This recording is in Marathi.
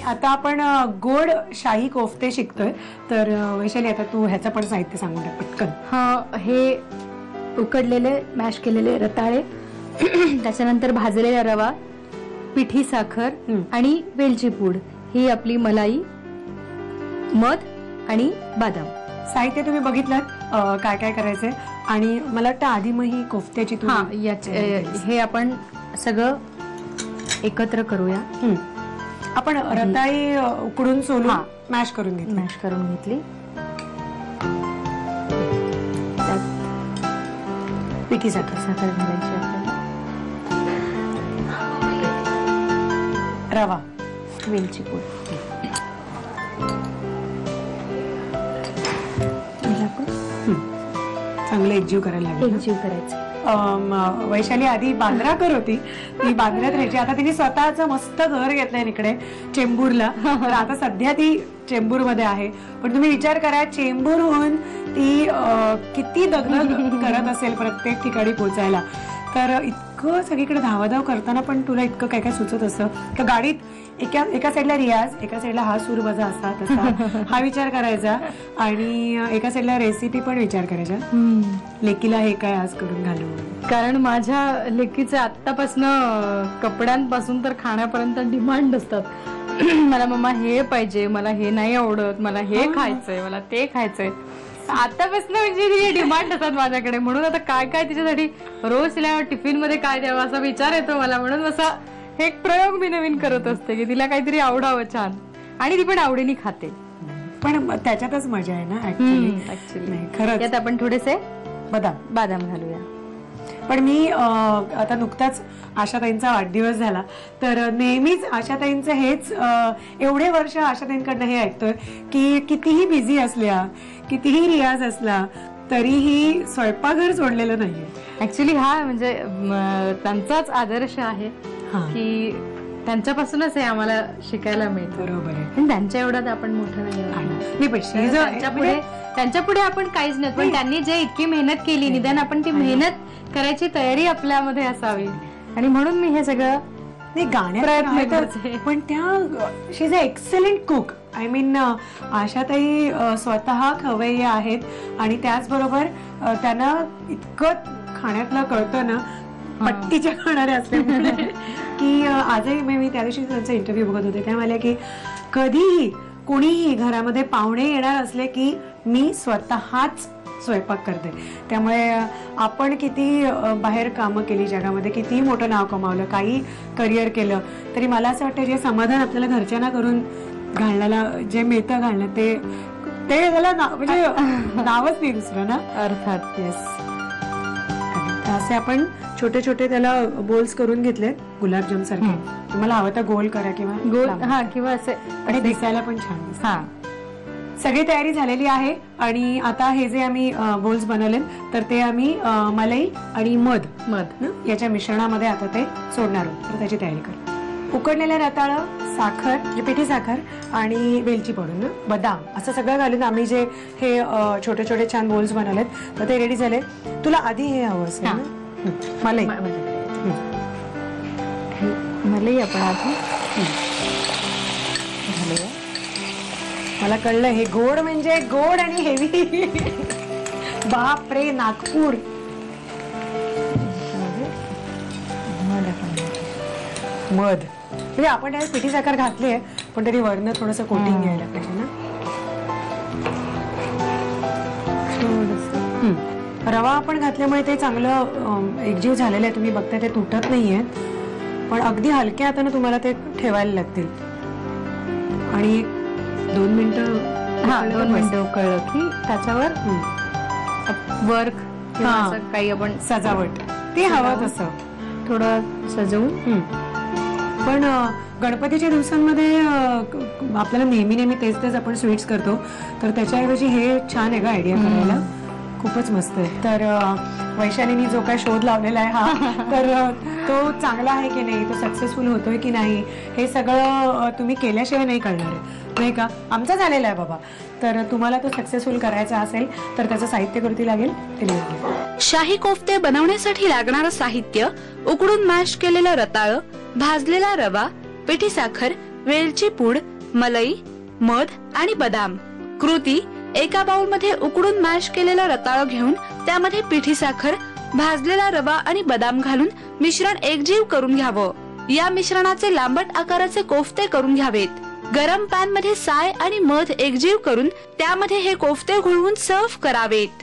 आता आपण गोड शाही कोफ्ते शिकतोय. तर वैशाली, आता तू ह्याचं पण साहित्य सांगून टाक पटकन. हा, हे उकडलेले मॅश केलेले रताळे, त्याच्यानंतर भाजलेला रवा, पिठी साखर आणि वेलची पूड, ही आपली मलाई, मध आणि बदाम. साहित्य तुम्ही बघितलं काय काय करायचंय. आणि मला वाटतं आधी मग ही कोफ्त्याची हे आपण सगळं एकत्र करूया. आपण रताळी उकडून सोलून मॅश करून घेतली. पिठी साखर घालायची आपल्याला, रवा, वेलची पूड, चांगलं एकजीव करायला करायचं. वैशाली आधी बांद्राकर होती, ती बांद्र्यात राहायची. आता तिने स्वतःचं मस्त घर घेतलंय इकडे चेंबूरला. तर आता सध्या ती चेंबूर मध्ये आहे. पण तुम्ही विचार करा, चेंबूरहून ती किती दगदग करत असेल प्रत्येक ठिकाणी पोहोचायला. तर इतकं सगळीकडे धावाधाव करताना पण तुला इतकं काय काय सुचत असतं का? गाडीत एका साईडला रियाज, एका साईडला हा सूर बजा असा तसा हा विचार करायचा, आणि एका साईडला रेसिपी पण विचार करायचा, लेकीला हे काय आज करून घालू. कारण माझ्या लेकीचे आत्तापासून कपड्यांपासून तर खाण्यापर्यंत डिमांड असतात. मला मम्मा हे पाहिजे, मला हे नाही आवडत, मला हे खायचंय, मला ते खायचंय. आतापासून म्हणजे तिचे डिमांड असतात माझ्याकडे. म्हणून आता काय काय तिच्यासाठी रोज तिला टिफिन मध्ये काय द्यावं असा विचार येतो मला. म्हणून असा हे एक प्रयोग मी नवीन करत असते की तिला काहीतरी आवडावं छान, आणि ती पण आवडीने खाते. पण त्याच्यातच मजा आहे ना ऍक्च्युली. खरंच त्यात आपण थोडेसे बदाम घालूया. पण मी आता नुकताच आशाताईंचा वाढदिवस झाला, तर नेहमीच आशाताईंचं हेच, एवढे वर्ष आशाताईंकडनं हे ऐकतोय की कितीही बिझी असल्या, कितीही रियाज असला, तरीही स्वयंपाकघर सोडलेलं नाहीये. ऍक्च्युली हा म्हणजे त्यांचाच आदर्श आहे की त्यांच्यापासूनच हे आम्हाला शिकायला मिळतं. बरोबर आहे. पण त्यांच्या एवढ्यात आपण मोठं नाही. त्यांच्या पुढे आपण काहीच नाही. पण त्यांनी जे इतकी मेहनत केली, निदान आपण ती मेहनत करायची तयारी आपल्यामध्ये असावी. आणि म्हणून मी हे सगळं प्रयत्न करते. पण त्या she is a excellent cook. I mean, आशाताई स्वतः खवय्या आहेत, आणि त्याचबरोबर त्यांना इतकं खाण्यातलं कळतं ना, पट्टीच्या खाणाऱ्या असल्यामुळे की आजही मी त्या दिवशी त्यांचा इंटरव्ह्यू बघत होते, त्या म्हणाल्या की कधीही कोणीही घरामध्ये पाहुणे येणार असले की मी स्वतःच स्वयंपाक करते. त्यामुळे आपण किती बाहेर कामं केली, जगामध्ये कितीही मोठं नाव कमावलं, काही करिअर केलं, तरी मला असं वाटतं जे समाधान आपल्याला घरच्यांना करून घालण्याला जे मिळतं घालणं, ते त्याला म्हणजे नावच नाही दुसरं ना. अर्थात. येस. असे आपण छोटे छोटे त्याला बोल्स करून घेतले, गुलाबजाम सारखे. तुम्हाला हवं तर गोल करा किंवा किंवा असे, आणि दिसायला पण छान. सगळी तयारी झालेली आहे. आणि आता हे जे आम्ही बोल्स बनवले, तर ते आम्ही मलाई आणि मध याच्या मिश्रणामध्ये आता ते सोडणार आहोत. तर त्याची तयारी करू. उकडलेल्या रताळं, साखर म्हणजे पिठी साखर आणि वेलची पावडर, बदाम, असं सगळं घालून आम्ही जे हे छोटे छोटे छान बोल्स बनवलेत, तर ते रेडी झाले. तुला आधी हे हवं असेल ना, मलाई आपण आधी घालूया. मला कळलं हे गोड म्हणजे गोड आणि हेवी. बाप रे, नागपूर. मध म्हणजे आपण त्यात पिठी साखर घातली आहे, पण तरी वरनं थोडस कोटिंग घ्यायला पाहिजे ना. रवा आपण घातल्यामुळे ते चांगलं एकजीव झालेलं आहे. तुम्ही बघताय ते तुटत नाहीये, पण अगदी हलक्या हाताने तुम्हाला ते ठेवायला लागतील. आणि 2 मिनिटं उकळलं की त्याच्यावर वर्क किंवा काही आपण सजावट ते हवं तसं थोडं सजवून. पण गणपतीच्या दिवसांमध्ये आपल्याला नेहमी तेच आपण स्वीट्स करतो, तर त्याच्याऐवजी हे छान आहे का आयडिया करायला. खूपच मस्त आहे. तर वैशालीनी जो काय शोध लावलेला आहे हा, तर तो चांगला आहे की नाही, तो सक्सेसफुल होतोय की नाही, हे सगळं तुम्ही केल्याशिवाय नाही कळणार आहे. नाही का? आमचा झालेला आहे बाबा. तर तुम्हाला तो सक्सेसफुल करायचा असेल तर त्याचं साहित्य कृती लागेल ते लिहून घ्या. शाही कोफ्ते बनवण्यासाठी लागणारं साहित्य: उकडून मॅश केलेलं रताळं, भाजलेला रवा, पिठी साखर, वेलची पूड, मलई, मध आणि बदाम. कृती: एका बाउल मध्ये उकडून मॅश केलेलं रताळं घेऊन त्यामध्ये पिठी साखर, भाजलेला रवा आणि बदाम घालून मिश्रण एकजीव करून घ्यावं. या मिश्रणाचे लांबट आकाराचे कोफ्ते करून घ्यावेत. गरम पॅन मध्ये साय आणि मध एकजीव करून त्यामध्ये हे कोफ्ते घोळवून सर्व्ह करावेत.